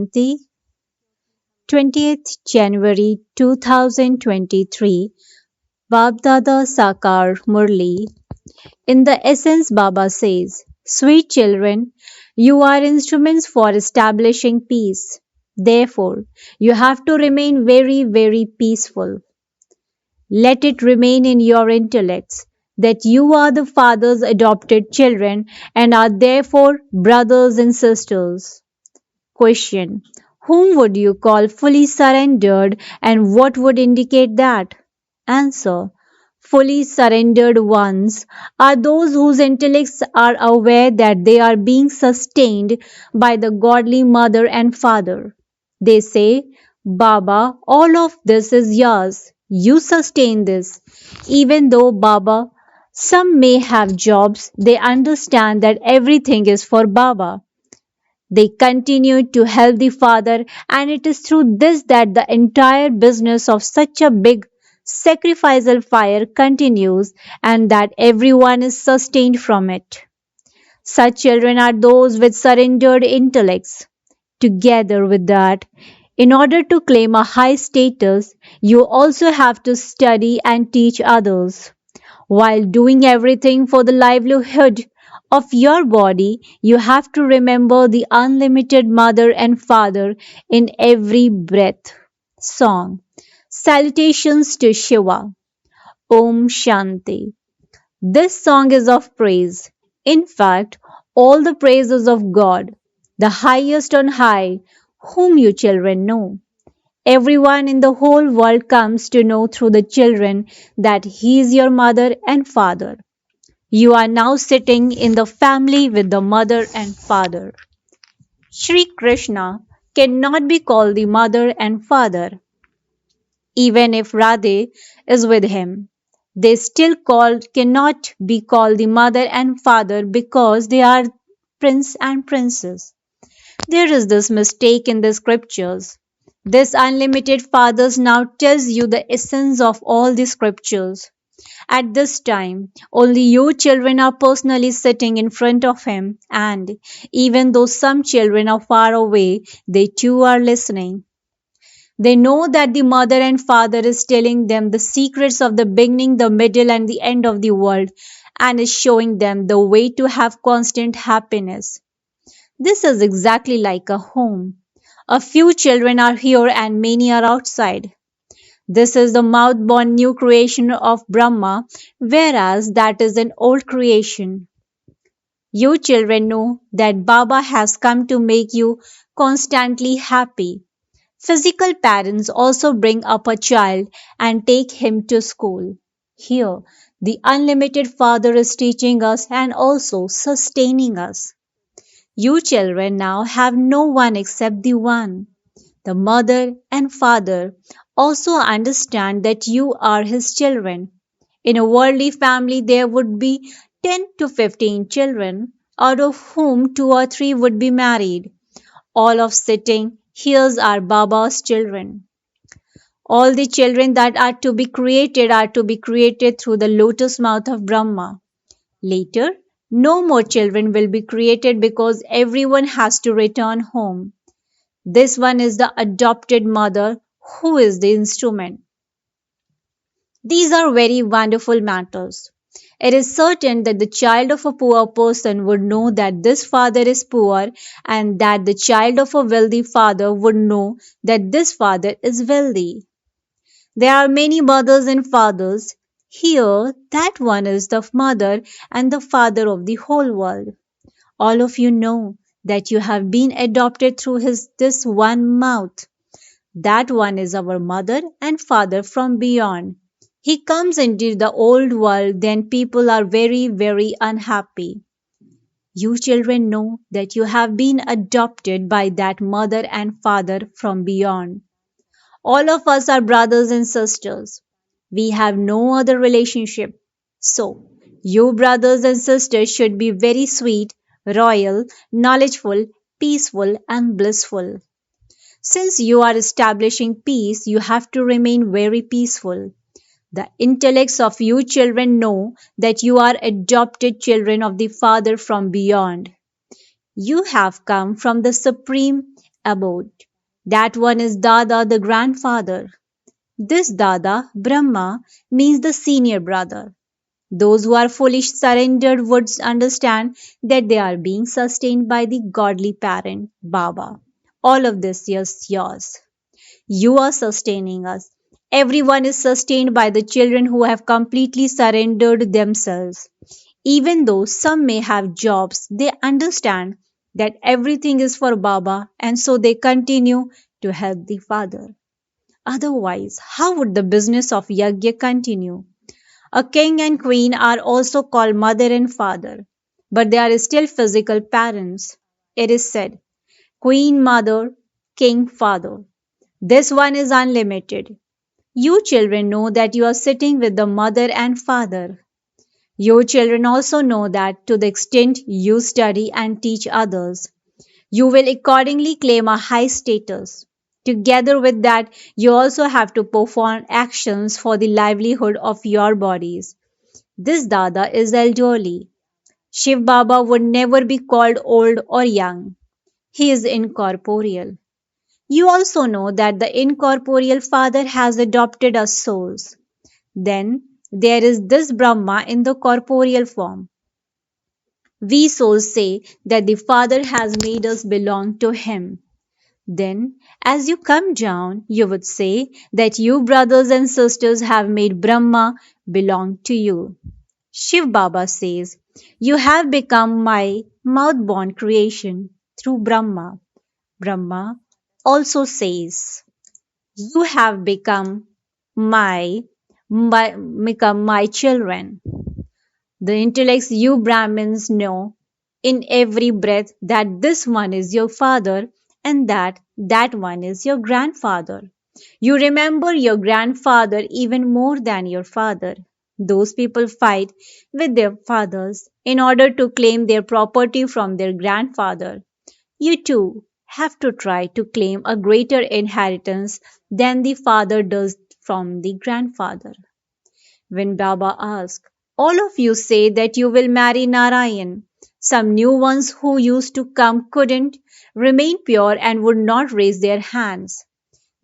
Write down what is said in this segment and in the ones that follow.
Shanti, 20th January 2023, Baapdada Sakar Murli. In the essence, Baba says, "Sweet children, you are instruments for establishing peace. Therefore, you have to remain very, very peaceful. Let it remain in your intellects that you are the Father's adopted children and are therefore brothers and sisters." Question: whom would you call fully surrendered and what would indicate that? Answer: fully surrendered ones are those whose intellects are aware that they are being sustained by the godly mother and father. They say, "Baba, all of this is yours. You sustain this." Even though Baba, some may have jobs, they understand that everything is for Baba. They continued to help the father, and it is through this that the entire business of such a big sacrificial fire continues and that everyone is sustained from it. Such children are those with surrendered intellects. Together with that, in order to claim a high status, you also have to study and teach others. While doing everything for the livelihood of your body, you have to remember the unlimited mother and father in every breath. Song: Salutations to Shiva. Om Shanti. This song is of praise. In fact, all the praises of God, the highest on high, whom you children know. Everyone in the whole world comes to know through the children that He is your mother and father. You are now sitting in the family with the mother and father. Sri Krishna cannot be called the mother and father, even if Radhe is with him. They still cannot be called the mother and father because they are prince and princess. There is this mistake in the scriptures. This unlimited fathers now tells you the essence of all the scriptures. At this time, only you children are personally sitting in front of him, and even though some children are far away, they too are listening. They know that the mother and father is telling them the secrets of the beginning, the middle, and the end of the world, and is showing them the way to have constant happiness. This is exactly like a home. A few children are here and many are outside. This is the mouth-born new creation of Brahma, whereas that is an old creation. You children know that Baba has come to make you constantly happy. Physical parents also bring up a child and take him to school. Here, the unlimited Father is teaching us and also sustaining us. You children now have no one except the one. The mother and father also understand that you are his children. In a worldly family, there would be 10 to 15 children, out of whom 2 or 3 would be married. All of sitting here are Baba's children. All the children that are to be created through the lotus mouth of Brahma. Later, no more children will be created because everyone has to return home. This one is the adopted mother who is the instrument. These are very wonderful matters. It is certain that the child of a poor person would know that this father is poor, and that the child of a wealthy father would know that this father is wealthy. There are many mothers and fathers. Here, that one is the mother and the father of the whole world. All of you know that you have been adopted through this one mouth. That one is our mother and father from beyond. He comes into the old world, then people are very, very unhappy. You children know that you have been adopted by that mother and father from beyond. All of us are brothers and sisters. We have no other relationship. So, you brothers and sisters should be very sweet, royal, knowledgeful, peaceful, and blissful. Since you are establishing peace, you have to remain very peaceful. The intellects of you children know that you are adopted children of the Father from beyond. You have come from the supreme abode. That one is Dada, the grandfather. This Dada, Brahma, means the senior brother. Those who are foolish surrendered would understand that they are being sustained by the godly parent, Baba. All of this is yours. You are sustaining us. Everyone is sustained by the children who have completely surrendered themselves. Even though some may have jobs, they understand that everything is for Baba and so they continue to help the Father. Otherwise, how would the business of Yajna continue? A king and queen are also called mother and father, but they are still physical parents. It is said, Queen Mother, King Father. This one is unlimited. You children know that you are sitting with the mother and father. You children also know that to the extent you study and teach others, you will accordingly claim a high status. Together with that, you also have to perform actions for the livelihood of your bodies. This Dada is elderly. Shiv Baba would never be called old or young. He is incorporeal. You also know that the incorporeal Father has adopted us souls. Then there is this Brahma in the corporeal form. We souls say that the Father has made us belong to Him. Then, as you come down, you would say that you brothers and sisters have made Brahma belong to you. Shiv Baba says, you have become my mouth-born creation through Brahma. Brahma also says, you have become my children. The intellects you Brahmins know in every breath that this one is your father and that one is your grandfather. You remember your grandfather even more than your father. Those people fight with their fathers in order to claim their property from their grandfather. You too have to try to claim a greater inheritance than the father does from the grandfather. When Baba asked, all of you say that you will marry Narayan. Some new ones who used to come couldn't remain pure and would not raise their hands.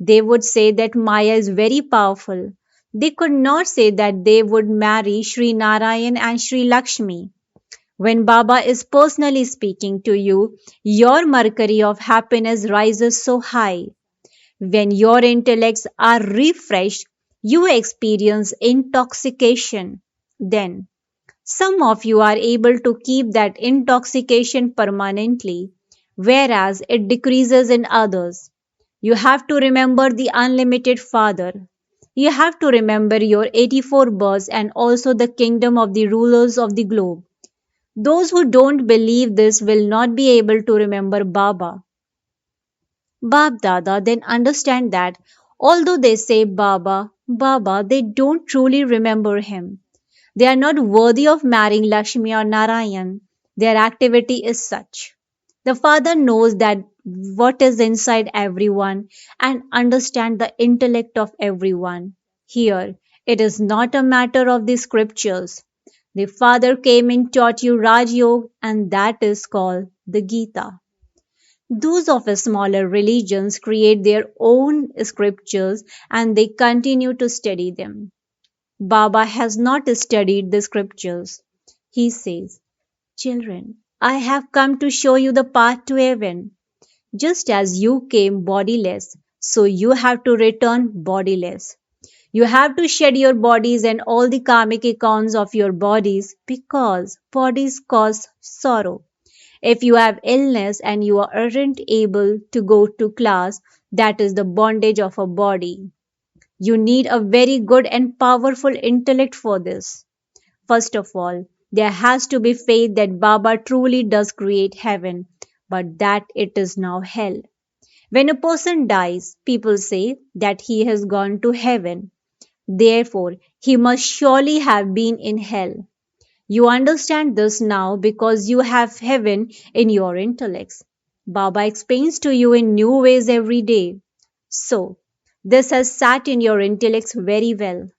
They would say that Maya is very powerful. They could not say that they would marry Sri Narayan and Sri Lakshmi. When Baba is personally speaking to you, your mercury of happiness rises so high. When your intellects are refreshed, you experience intoxication. Then, some of you are able to keep that intoxication permanently, whereas it decreases in others. You have to remember the unlimited Father. You have to remember your 84 births and also the kingdom of the rulers of the globe. Those who don't believe this will not be able to remember Baba. Baapdada then understand that although they say Baba, Baba, they don't truly remember him. They are not worthy of marrying Lakshmi or Narayan. Their activity is such. The Father knows that what is inside everyone and understand the intellect of everyone. Here, it is not a matter of the scriptures. The Father came and taught you Raj Yoga, and that is called the Gita. Those of smaller religions create their own scriptures and they continue to study them. Baba has not studied the scriptures. He says, children, I have come to show you the path to heaven. Just as you came bodiless, so you have to return bodiless. You have to shed your bodies and all the karmic accounts of your bodies because bodies cause sorrow. If you have illness and you aren't able to go to class, that is the bondage of a body. You need a very good and powerful intellect for this. First of all, there has to be faith that Baba truly does create heaven, but that it is now hell. When a person dies, people say that he has gone to heaven. Therefore, he must surely have been in hell. You understand this now because you have heaven in your intellects. Baba explains to you in new ways every day. So, this has sat in your intellects very well.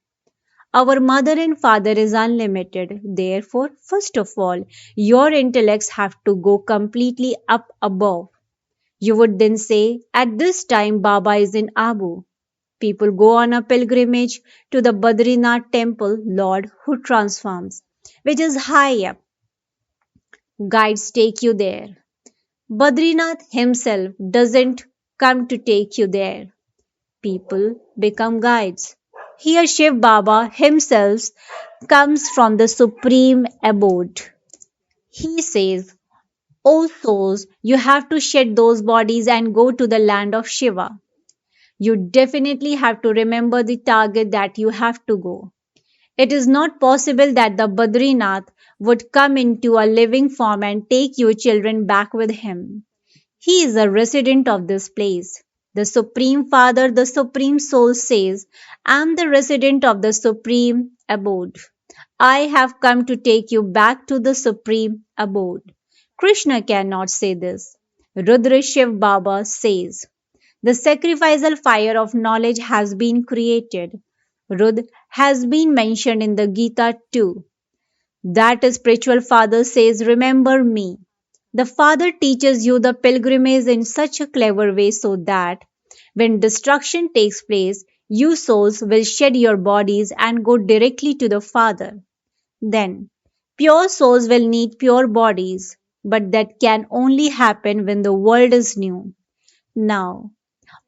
Our mother and father is unlimited. Therefore, first of all, your intellects have to go completely up above. You would then say, at this time Baba is in Abu. People go on a pilgrimage to the Badrinath temple, Lord who transforms, which is high up. Guides take you there. Badrinath himself doesn't come to take you there. People become guides. Here Shiv Baba himself comes from the supreme abode. He says, O souls, you have to shed those bodies and go to the land of Shiva. You definitely have to remember the target that you have to go. It is not possible that the Badrinath would come into a living form and take you children back with him. He is a resident of this place. The Supreme Father, the Supreme Soul says, I am the resident of the Supreme Abode. I have come to take you back to the Supreme Abode. Krishna cannot say this. Rudra Shiv Baba says, the sacrificial fire of knowledge has been created. Rud has been mentioned in the Gita too. That spiritual father says, remember me. The Father teaches you the pilgrimage in such a clever way so that when destruction takes place, you souls will shed your bodies and go directly to the Father. Then, pure souls will need pure bodies, but that can only happen when the world is new. Now,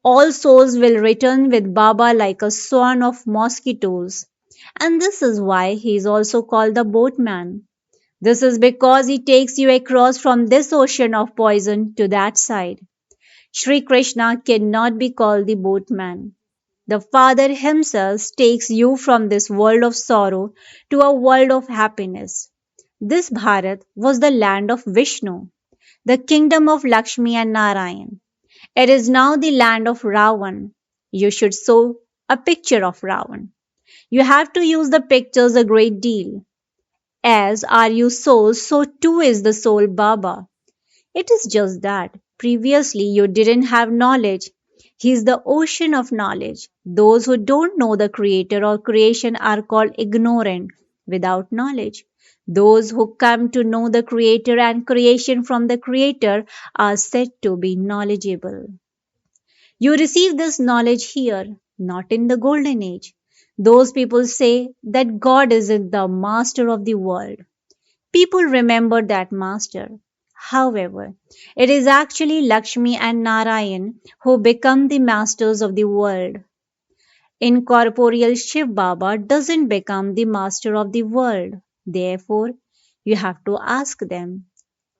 all souls will return with Baba like a swarm of mosquitoes. And this is why he is also called the boatman. This is because he takes you across from this ocean of poison to that side. Sri Krishna cannot be called the boatman. The Father himself takes you from this world of sorrow to a world of happiness. This Bharat was the land of Vishnu, the kingdom of Lakshmi and Narayan. It is now the land of Ravan. You should show a picture of Ravan. You have to use the pictures a great deal. As are you souls, so too is the soul Baba. It is just that previously you didn't have knowledge. He is the ocean of knowledge. Those who don't know the Creator or creation are called ignorant without knowledge. Those who come to know the Creator and creation from the Creator are said to be knowledgeable. You receive this knowledge here, not in the golden age. Those people say that God is the master of the world. People remember that master. However, it is actually Lakshmi and Narayan who become the masters of the world. Incorporeal Shiv Baba doesn't become the master of the world. Therefore, you have to ask them,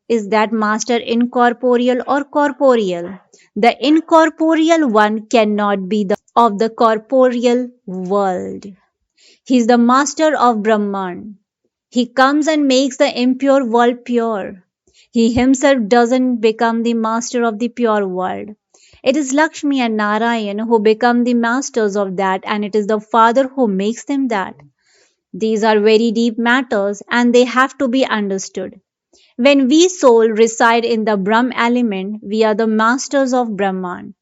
is that master incorporeal or corporeal? The incorporeal one cannot be the of the corporeal world. He is the master of Brahman. He comes and makes the impure world pure. He himself doesn't become the master of the pure world. It is Lakshmi and Narayan who become the masters of that, and it is the Father who makes them that. These are very deep matters and they have to be understood. When we soul reside in the Brahm element, we are the masters of Brahman.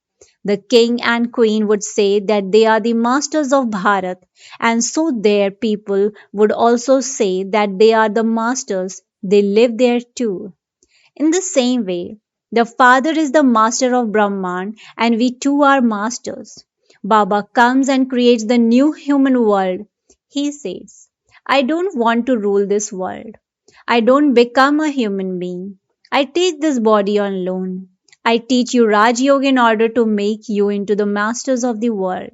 The king and queen would say that they are the masters of Bharat, and so their people would also say that they are the masters. They live there too. In the same way, the Father is the master of Brahman, and we too are masters. Baba comes and creates the new human world. He says, I don't want to rule this world. I don't become a human being. I take this body on loan. I teach you Raj Yoga in order to make you into the masters of the world.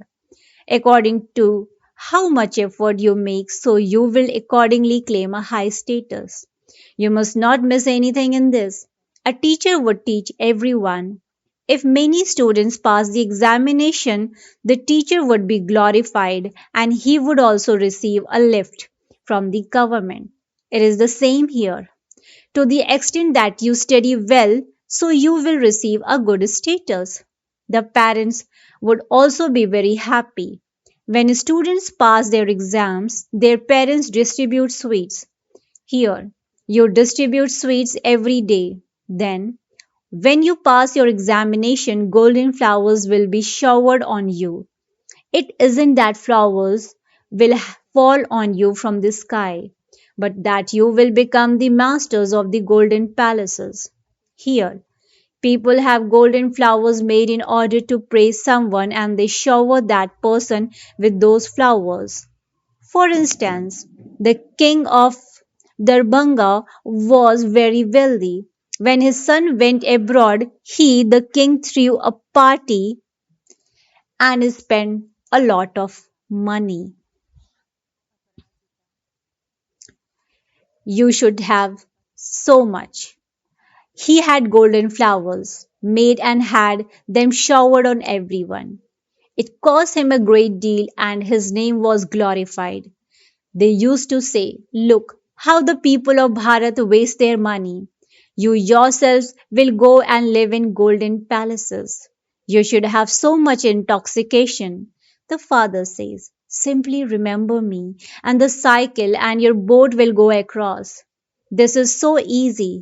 According to how much effort you make, so you will accordingly claim a high status. You must not miss anything in this. A teacher would teach everyone. If many students pass the examination, the teacher would be glorified and he would also receive a lift from the government. It is the same here. To the extent that you study well, so you will receive a good status. The parents would also be very happy. When students pass their exams, their parents distribute sweets. Here, you distribute sweets every day. Then, when you pass your examination, golden flowers will be showered on you. It isn't that flowers will fall on you from the sky, but that you will become the masters of the golden palaces. Here, People have golden flowers made in order to praise someone and they shower that person with those flowers. For instance, the king of Darbhanga was very wealthy. When his son went abroad, the king, threw a party and spent a lot of money. You should have so much. He had golden flowers made and had them showered on everyone. It cost him a great deal and his name was glorified. They used to say, "Look how the people of Bharat waste their money. You yourselves will go and live in golden palaces. You should have so much intoxication." The father says, "Simply remember me and the cycle, and your boat will go across." This is so easy.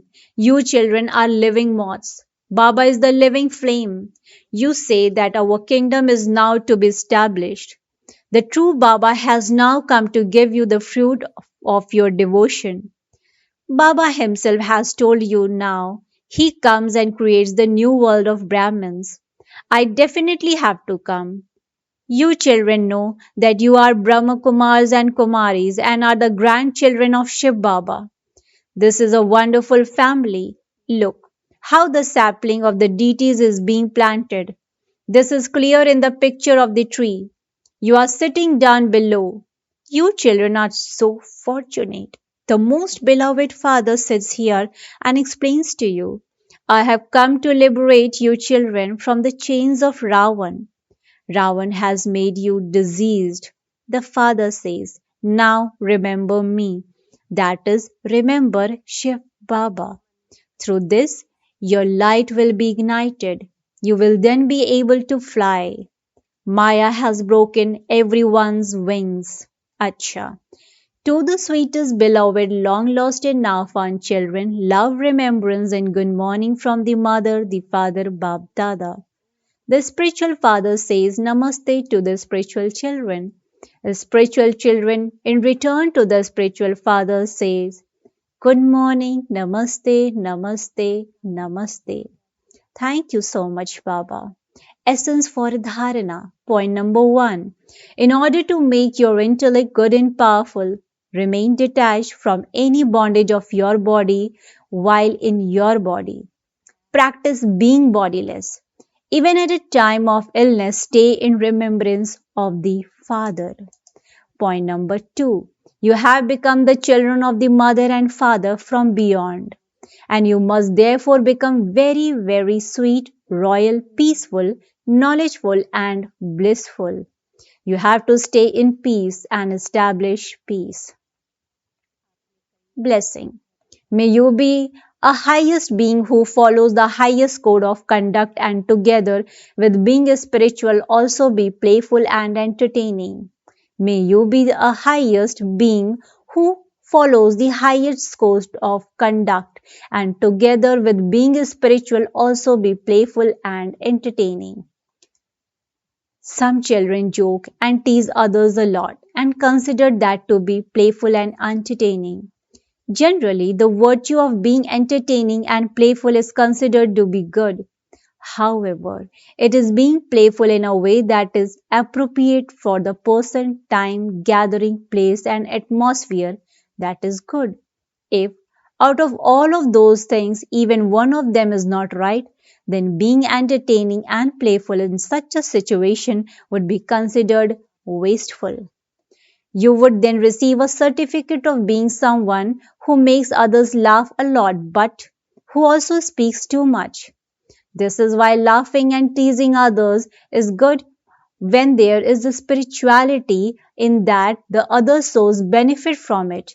You children are living moths. Baba is the living flame. You say that our kingdom is now to be established. The true Baba has now come to give you the fruit of your devotion. Baba himself has told you now. He comes and creates the new world of Brahmins. I definitely have to come. You children know that you are Brahma Kumars and Kumaris and are the grandchildren of Shiv Baba. This is a wonderful family. Look how the sapling of the deities is being planted. This is clear in the picture of the tree. You are sitting down below. You children are so fortunate. The most beloved Father sits here and explains to you, "I have come to liberate you children from the chains of Ravan. Ravan has made you diseased." The Father says, "Now remember me." That is, remember Shiv Baba. Through this, your light will be ignited. You will then be able to fly. Maya has broken everyone's wings. Acha. To the sweetest, beloved, long lost and now found children, love, remembrance, and good morning from the mother, the father, Baapdada. The spiritual father says namaste to the spiritual children. The spiritual children, in return to the spiritual father, says, "Good morning, namaste, namaste, namaste." Thank you so much, Baba. Essence for Dharana. Point number one. In order to make your intellect good and powerful, remain detached from any bondage of your body while in your body. Practice being bodiless. Even at a time of illness, stay in remembrance of the Father. Point number two. You have become the children of the mother and father from beyond, and you must therefore become very, very sweet, royal, peaceful, knowledgeful, and blissful. You have to stay in peace and establish peace. Blessing. May you be a highest being who follows the highest code of conduct and together with being spiritual also be playful and entertaining. May you be a highest being who follows the highest code of conduct and together with being spiritual also be playful and entertaining. Some children joke and tease others a lot and consider that to be playful and entertaining. Generally, the virtue of being entertaining and playful is considered to be good. However, it is being playful in a way that is appropriate for the person, time, gathering, place, and atmosphere that is good. If out of all of those things, even one of them is not right, then being entertaining and playful in such a situation would be considered wasteful. You would then receive a certificate of being someone who makes others laugh a lot but who also speaks too much. This is why laughing and teasing others is good when there is a spirituality in that the other souls benefit from it.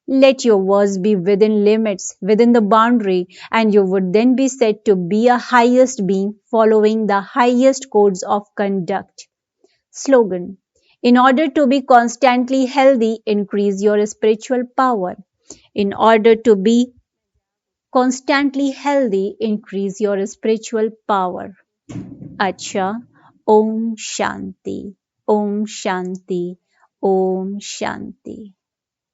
Let your words be within limits, within the boundary, and you would then be said to be a highest being following the highest codes of conduct. Slogan. In order to be constantly healthy, increase your spiritual power. In order to be constantly healthy, increase your spiritual power. Acha. Om Shanti. Om Shanti. Om Shanti.